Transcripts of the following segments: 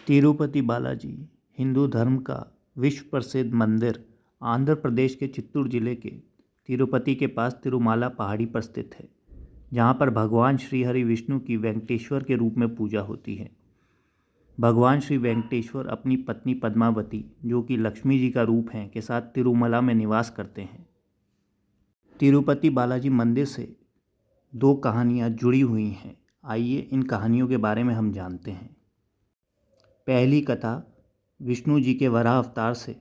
तिरुपति बालाजी हिंदू धर्म का विश्व प्रसिद्ध मंदिर आंध्र प्रदेश के चित्तूर जिले के तिरुपति के पास तिरुमाला पहाड़ी पर स्थित है, जहाँ पर भगवान श्री हरि विष्णु की वेंकटेश्वर के रूप में पूजा होती है। भगवान श्री वेंकटेश्वर अपनी पत्नी पद्मावती, जो कि लक्ष्मी जी का रूप हैं, के साथ तिरुमला में निवास करते हैं। तिरुपति बालाजी मंदिर से दो कहानियाँ जुड़ी हुई हैं। आइए इन कहानियों के बारे में हम जानते हैं। पहली कथा विष्णु जी के वराह अवतार से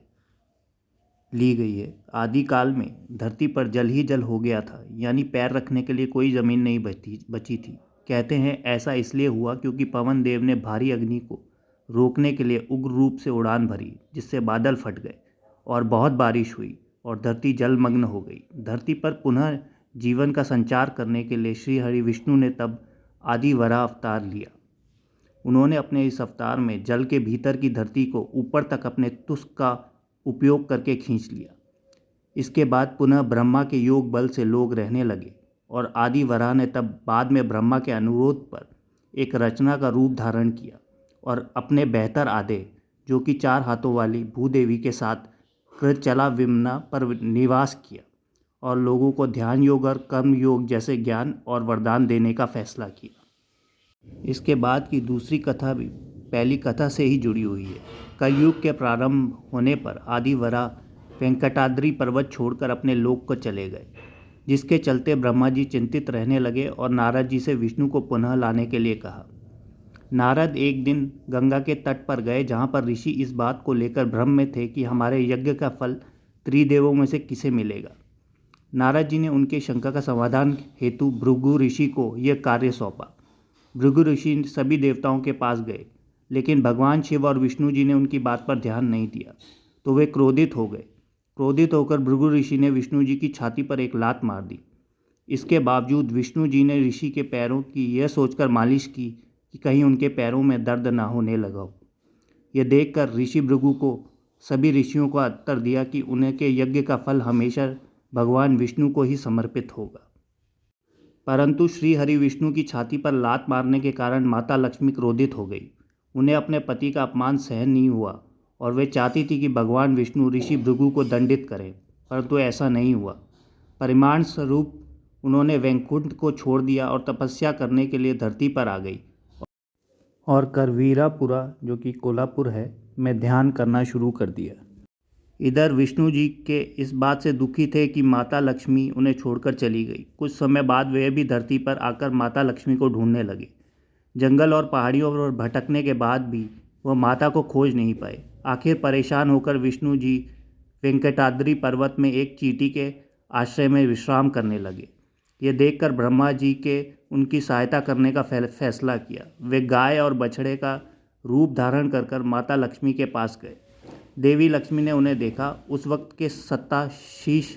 ली गई है। आदिकाल में धरती पर जल ही जल हो गया था, यानी पैर रखने के लिए कोई ज़मीन नहीं बची थी। कहते हैं ऐसा इसलिए हुआ क्योंकि पवन देव ने भारी अग्नि को रोकने के लिए उग्र रूप से उड़ान भरी, जिससे बादल फट गए और बहुत बारिश हुई और धरती जलमग्न हो गई। धरती पर पुनः जीवन का संचार करने के लिए श्री हरि विष्णु ने तब आदि वराह अवतार लिया। उन्होंने अपने इस अवतार में जल के भीतर की धरती को ऊपर तक अपने तुष्क का उपयोग करके खींच लिया। इसके बाद पुनः ब्रह्मा के योग बल से लोग रहने लगे और आदि वराह ने तब बाद में ब्रह्मा के अनुरोध पर एक रचना का रूप धारण किया और अपने बेहतर आधे, जो कि 4 हाथों वाली भूदेवी के साथ कृतचला विमना पर निवास किया और लोगों को ध्यान योग और कर्म योग जैसे ज्ञान और वरदान देने का फैसला किया। इसके बाद की दूसरी कथा भी पहली कथा से ही जुड़ी हुई है। कलयुग के प्रारंभ होने पर आदि वराह वेंकटाद्रि पर्वत छोड़कर अपने लोक को चले गए, जिसके चलते ब्रह्मा जी चिंतित रहने लगे और नारद जी से विष्णु को पुनः लाने के लिए कहा। नारद एक दिन गंगा के तट पर गए, जहाँ पर ऋषि इस बात को लेकर भ्रम में थे कि हमारे यज्ञ का फल त्रिदेवों में से किसे मिलेगा। नारद जी ने उनके शंका का समाधान हेतु भृगु ऋषि को यह कार्य सौंपा। भृगु ऋषि सभी देवताओं के पास गए, लेकिन भगवान शिव और विष्णु जी ने उनकी बात पर ध्यान नहीं दिया, तो वे क्रोधित हो गए। क्रोधित होकर भृगु ऋषि ने विष्णु जी की छाती पर एक लात मार दी। इसके बावजूद विष्णु जी ने ऋषि के पैरों की यह सोचकर मालिश की कि कहीं उनके पैरों में दर्द ना होने लगा हो। यह देखकर ऋषि भृगु को सभी ऋषियों को उत्तर दिया कि उनके यज्ञ का फल हमेशा भगवान विष्णु को ही समर्पित होगा। परंतु श्री हरि विष्णु की छाती पर लात मारने के कारण माता लक्ष्मी क्रोधित हो गई। उन्हें अपने पति का अपमान सहन नहीं हुआ और वे चाहती थी कि भगवान विष्णु ऋषि भृगु को दंडित करें, परंतु ऐसा नहीं हुआ। परिमाण स्वरूप उन्होंने वैकुंठ को छोड़ दिया और तपस्या करने के लिए धरती पर आ गई और करवीरापुरा, जो कि कोल्हापुर है, में ध्यान करना शुरू कर दिया। इधर विष्णु जी के इस बात से दुखी थे कि माता लक्ष्मी उन्हें छोड़कर चली गई। कुछ समय बाद वे भी धरती पर आकर माता लक्ष्मी को ढूंढने लगे। जंगल और पहाड़ियों पर भटकने के बाद भी वह माता को खोज नहीं पाए। आखिर परेशान होकर विष्णु जी वेंकटाद्रि पर्वत में एक चींटी के आश्रय में विश्राम करने लगे। ये देखकर ब्रह्मा जी के उनकी सहायता करने का फैसला किया। वे गाय और बछड़े का रूप धारण कर माता लक्ष्मी के पास गए। देवी लक्ष्मी ने उन्हें देखा। उस वक्त के सत्ताशीष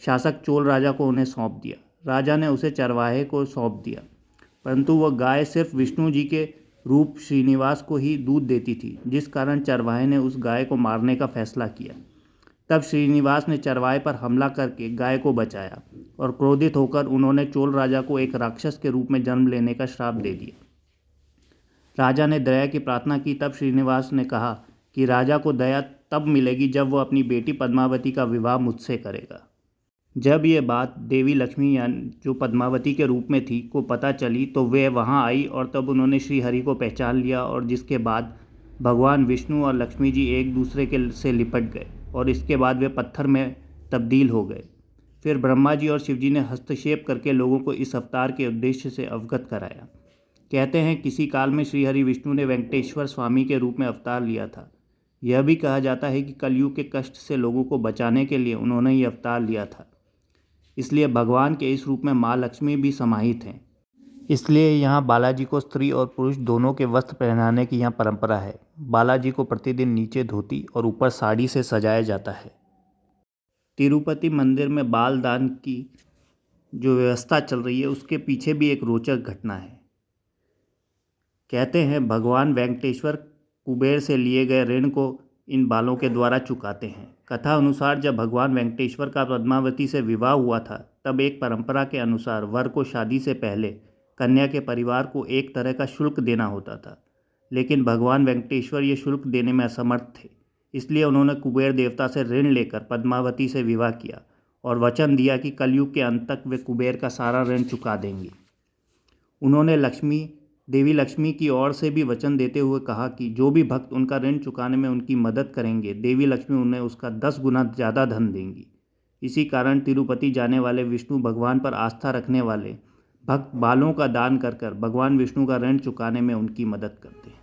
शासक चोल राजा को उन्हें सौंप दिया। राजा ने उसे चरवाहे को सौंप दिया, परंतु वह गाय सिर्फ विष्णु जी के रूप श्रीनिवास को ही दूध देती थी, जिस कारण चरवाहे ने उस गाय को मारने का फैसला किया। तब श्रीनिवास ने चरवाहे पर हमला करके गाय को बचाया और क्रोधित होकर उन्होंने चोल राजा को एक राक्षस के रूप में जन्म लेने का श्राप दे दिया। राजा ने दया की प्रार्थना की। तब श्रीनिवास ने कहा कि राजा को दया तब मिलेगी जब वह अपनी बेटी पद्मावती का विवाह मुझसे करेगा। जब ये बात देवी लक्ष्मी, यानी जो पद्मावती के रूप में थी, को पता चली, तो वे वहाँ आई और तब उन्होंने श्री हरि को पहचान लिया और जिसके बाद भगवान विष्णु और लक्ष्मी जी एक दूसरे के से लिपट गए और इसके बाद वे पत्थर में तब्दील हो गए। फिर ब्रह्मा जी और शिव जी ने हस्तक्षेप करके लोगों को इस अवतार के उद्देश्य से अवगत कराया। कहते हैं किसी काल में श्री हरि विष्णु ने वेंकटेश्वर स्वामी के रूप में अवतार लिया था। यह भी कहा जाता है कि कलयुग के कष्ट से लोगों को बचाने के लिए उन्होंने ये अवतार लिया था। इसलिए भगवान के इस रूप में माँ लक्ष्मी भी समाहित हैं। इसलिए यहाँ बालाजी को स्त्री और पुरुष दोनों के वस्त्र पहनाने की यहाँ परंपरा है। बालाजी को प्रतिदिन नीचे धोती और ऊपर साड़ी से सजाया जाता है। तिरुपति मंदिर में बाल दान की जो व्यवस्था चल रही है, उसके पीछे भी एक रोचक घटना है। कहते हैं भगवान वेंकटेश्वर कुबेर से लिए गए ऋण को इन बालों के द्वारा चुकाते हैं। कथा अनुसार जब भगवान वेंकटेश्वर का पद्मावती से विवाह हुआ था, तब एक परंपरा के अनुसार वर को शादी से पहले कन्या के परिवार को एक तरह का शुल्क देना होता था। लेकिन भगवान वेंकटेश्वर ये शुल्क देने में असमर्थ थे। इसलिए उन्होंने कुबेर देवता से ऋण लेकर पद्मावती से विवाह किया और वचन दिया कि कलयुग के अंत तक वे कुबेर का सारा ऋण चुका देंगी। उन्होंने देवी लक्ष्मी की ओर से भी वचन देते हुए कहा कि जो भी भक्त उनका ऋण चुकाने में उनकी मदद करेंगे, देवी लक्ष्मी उन्हें उसका 10 गुना ज़्यादा धन देंगी। इसी कारण तिरुपति जाने वाले विष्णु भगवान पर आस्था रखने वाले भक्त बालों का दान कर भगवान विष्णु का ऋण चुकाने में उनकी मदद करते हैं।